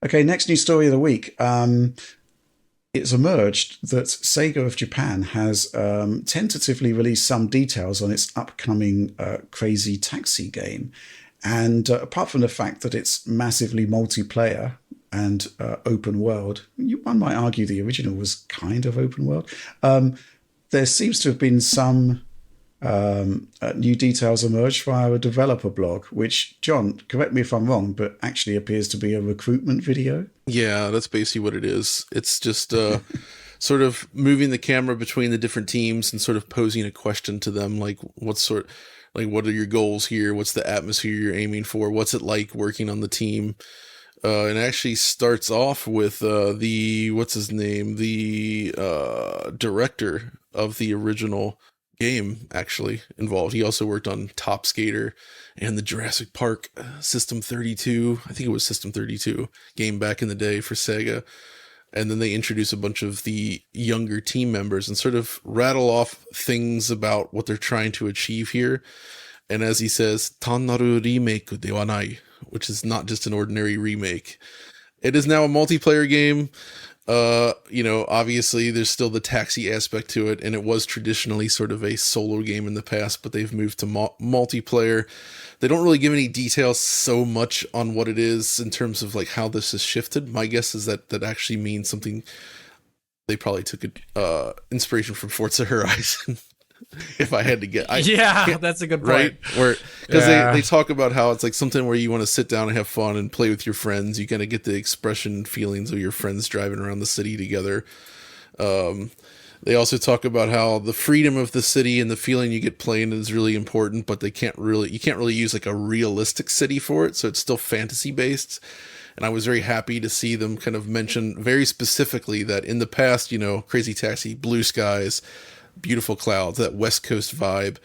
Okay, next news story of the week. It's emerged that Sega of Japan has tentatively released some details on its upcoming Crazy Taxi game. And apart from the fact that it's massively multiplayer and open world, one might argue the original was kind of open world. There seems to have been some new details emerged via a developer blog, which, John, correct me if I'm wrong, but actually appears to be a recruitment video. Yeah, that's basically what it is. It's just sort of moving the camera between the different teams and sort of posing a question to them, like what are your goals here? What's the atmosphere you're aiming for? What's it like working on the team? And it actually starts off with what's his name, the director of the original game actually involved. He also worked on Top Skater and the Jurassic Park System 32. I think it was System 32 game back in the day for Sega. And then they introduce a bunch of the younger team members and sort of rattle off things about what they're trying to achieve here. And as he says, "Tannaru remake de wa nai," which is not just an ordinary remake. It is now a multiplayer game. Obviously there's still the taxi aspect to it, and it was traditionally sort of a solo game in the past, but they've moved to multiplayer. They don't really give any details so much on what it is in terms of like how this has shifted. My guess is that actually means something. They probably took inspiration from Forza Horizon. If I had to get, yeah, that's a good point. Right? Where because they talk about how it's like something where you want to sit down and have fun and play with your friends. You kind of get the expression and feelings of your friends driving around the city together. They also talk about how the freedom of the city and the feeling you get playing is really important, but you can't really use like a realistic city for it, so it's still fantasy based. And I was very happy to see them kind of mention very specifically that in the past, Crazy Taxi, blue skies, beautiful clouds, that West Coast vibe,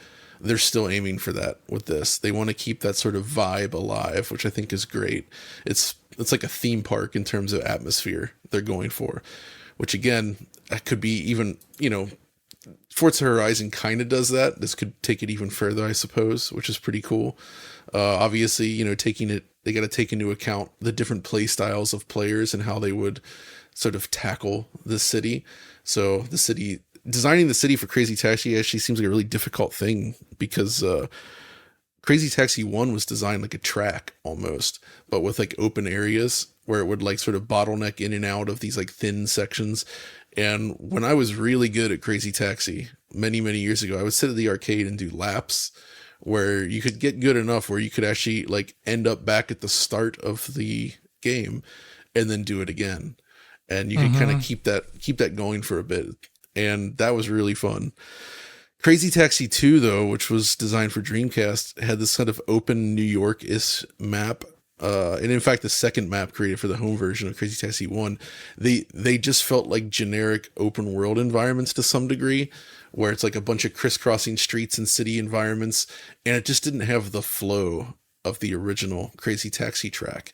they're still aiming for that with this. They want to keep that sort of vibe alive, which I think is great. It's like a theme park in terms of atmosphere they're going for, which again, that could be even, Forza Horizon kind of does that. This could take it even further, I suppose, which is pretty cool. Obviously, they got to take into account the different play styles of players and how they would sort of tackle the city. So designing the city for Crazy Taxi actually seems like a really difficult thing because Crazy Taxi 1 was designed like a track almost, but with like open areas where it would like sort of bottleneck in and out of these like thin sections. And when I was really good at Crazy Taxi many, many years ago, I would sit at the arcade and do laps where you could get good enough where you could actually like end up back at the start of the game and then do it again. And you could kind of keep that going for a bit. And that was really fun. Crazy Taxi 2, though, which was designed for Dreamcast, had this kind of open New York-ish map. And in fact, the second map created for the home version of Crazy Taxi 1, they just felt like generic open world environments to some degree, where it's like a bunch of crisscrossing streets and city environments, and it just didn't have the flow of the original Crazy Taxi track,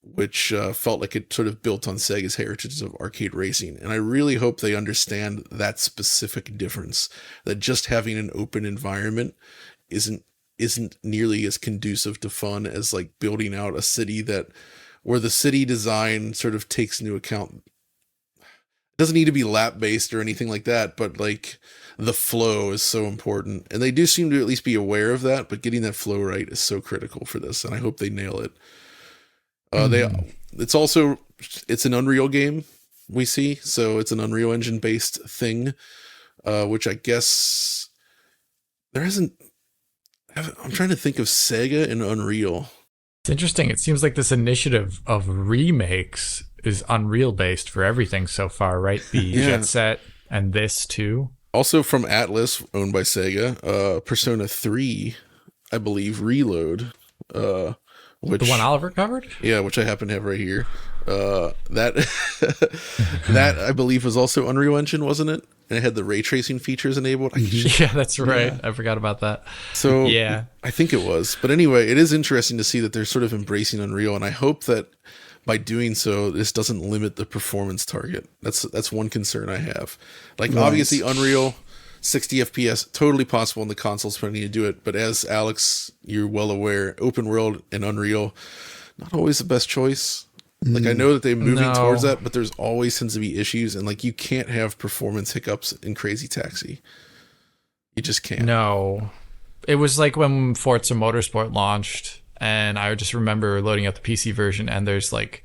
which felt like it sort of built on Sega's heritage of arcade racing. And I really hope they understand that specific difference, that just having an open environment isn't nearly as conducive to fun as like building out a city where the city design sort of takes into account. It doesn't need to be lap based or anything like that, but like the flow is so important. And they do seem to at least be aware of that, but getting that flow right is so critical for this. And I hope they nail it. It's an Unreal game we see, so it's an Unreal Engine based thing, which I guess there isn't. I'm trying to think of Sega and Unreal. It's interesting. It seems like this initiative of remakes is Unreal based for everything so far, right? The Jet Set and this too. Also from Atlas, owned by Sega, Persona 3, I believe, Reload. The one Oliver covered? Yeah, which I happen to have right here. That that I believe was also Unreal Engine, wasn't it? And it had the ray tracing features enabled. Yeah, that's right. Yeah. I forgot about that. So yeah, I think it was. But anyway, it is interesting to see that they're sort of embracing Unreal, and I hope that by doing so, this doesn't limit the performance target. That's one concern I have. Like obviously Unreal 60 FPS, totally possible in the consoles for me to do it. But as Alex, you're well aware, open world and Unreal, not always the best choice. Like, I know that they're moving towards No. that, but there's always tends to be issues, and like you can't have performance hiccups in Crazy Taxi. You just can't. No. It was like when Forza Motorsport launched, and I just remember loading up the PC version, and there's like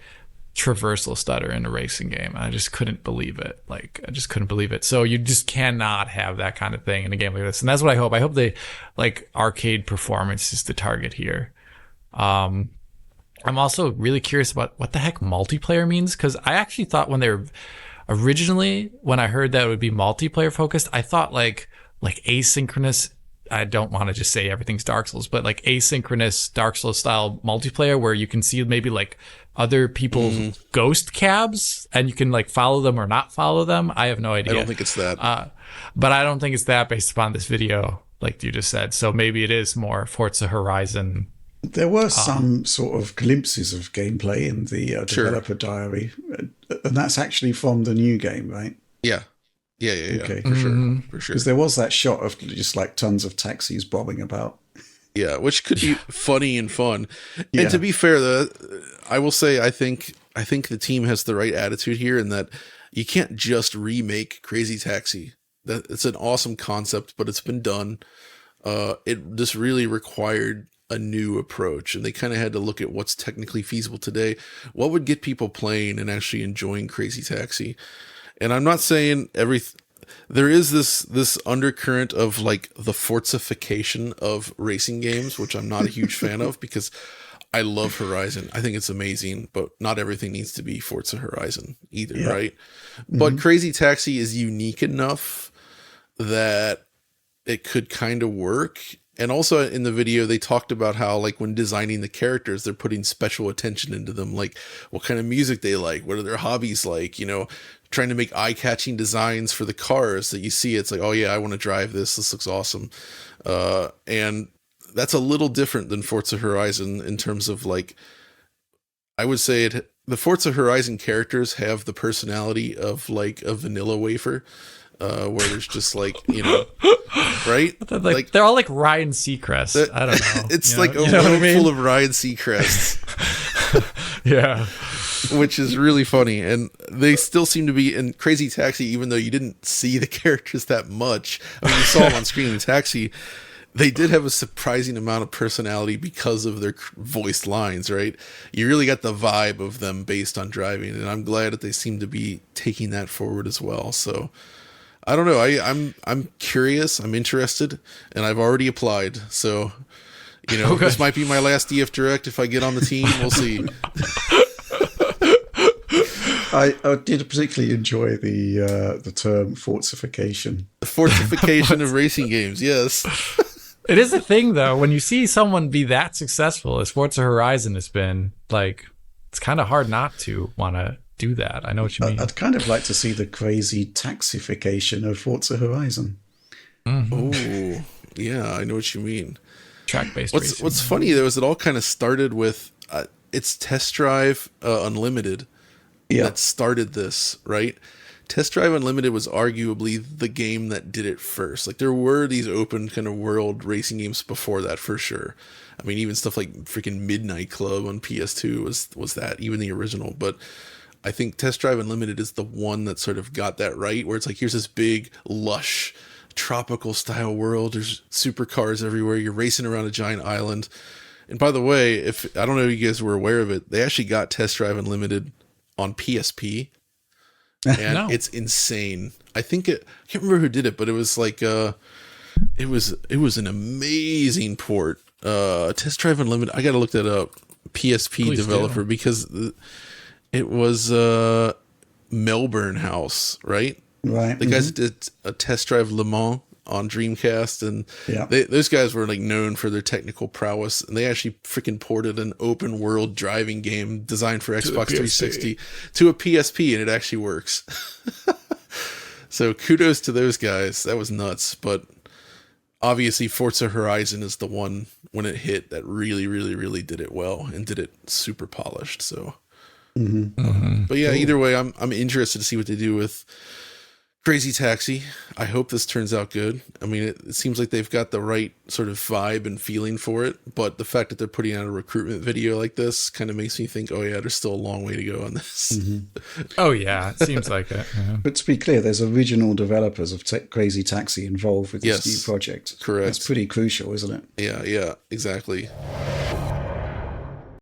traversal stutter in a racing game. I just couldn't believe it. Like, I just couldn't believe it. So you just cannot have that kind of thing in a game like this. And that's what I hope. I hope they, like, arcade performance is the target here. I'm also really curious about what the heck multiplayer means, because I actually thought when I heard that it would be multiplayer focused, I thought like asynchronous. I don't want to just say everything's Dark Souls, but like asynchronous Dark Souls style multiplayer where you can see maybe like other people's ghost cabs and you can like follow them or not follow them. I have no idea. I don't think it's that. But I don't think it's that based upon this video, like you just said. So maybe it is more Forza Horizon. There were some sort of glimpses of gameplay in the developer diary, and that's actually from the new game, right? Yeah. Okay. For sure. Because there was that shot of just like tons of taxis bobbing about. Yeah, which could be funny and fun. Yeah. And to be fair, I will say I think the team has the right attitude here, in that you can't just remake Crazy Taxi. It's an awesome concept, but it's been done. It just really required a new approach, and they kind of had to look at what's technically feasible today. What would get people playing and actually enjoying Crazy Taxi? And I'm not saying there is this undercurrent of like the Forzification of racing games, which I'm not a huge fan of, because I love Horizon. I think it's amazing, but not everything needs to be Forza Horizon either, right? But Crazy Taxi is unique enough that it could kind of work. And also in the video, they talked about how, like, when designing the characters, they're putting special attention into them, like what kind of music they like, what are their hobbies like, trying to make eye-catching designs for the cars that you see. It's like, oh yeah, I want to drive this. This looks awesome. And that's a little different than Forza Horizon in terms of, like, I would say the Forza Horizon characters have the personality of like a vanilla wafer. Where there's just like, right? Like they're all like Ryan Seacrest. I don't know. It's like a world full of Ryan Seacrests. Yeah. Which is really funny. And they still seem to be in Crazy Taxi, even though you didn't see the characters that much. I mean, you saw them on screen in Taxi. They did have a surprising amount of personality because of their voiced lines, right? You really got the vibe of them based on driving. And I'm glad that they seem to be taking that forward as well. So I don't know. I'm curious. I'm interested, and I've already applied. So, This might be my last DF Direct. If I get on the team, we'll see. I did particularly enjoy the term fortification. The fortification of racing games. Yes. It is a thing, though. When you see someone be that successful as Forza Horizon has been, like, it's kind of hard not to want to do that. I know what you mean. I'd kind of like to see the crazy taxification of Forza Horizon. Oh, yeah, I know what you mean. Track-based racing. What's funny, though, is it all kind of started with it's Test Drive Unlimited that started this, right? Test Drive Unlimited was arguably the game that did it first. Like, there were these open kind of world racing games before that, for sure. I mean, even stuff like freaking Midnight Club on PS2 was that, even the original. But I think Test Drive Unlimited is the one that sort of got that right, where it's like, here's this big, lush, tropical style world. There's supercars everywhere. You're racing around a giant island. And by the way, I don't know if you guys were aware of it, they actually got Test Drive Unlimited on PSP. And it's insane. I can't remember who did it, but it was like, it was an amazing port. Test Drive Unlimited. I got to look that up. PSP Please developer do. Because it was Melbourne House, right? Right. The guys that did a Test Drive Le Mans on Dreamcast, and those guys were like known for their technical prowess, and they actually freaking ported an open world driving game designed for Xbox 360 to a PSP, and it actually works. So kudos to those guys. That was nuts. But obviously Forza Horizon is the one, when it hit, that really, really, really did it well and did it super polished. So but yeah, either way, I'm interested to see what they do with Crazy Taxi. I hope this turns out good. I mean, it seems like they've got the right sort of vibe and feeling for it, but the fact that they're putting out a recruitment video like this kind of makes me think, oh yeah, there's still a long way to go on this. Oh yeah, it seems like it. Yeah. But to be clear, there's original developers of Crazy Taxi involved with this Yes, new project. correct. That's pretty crucial, isn't it? Yeah, exactly.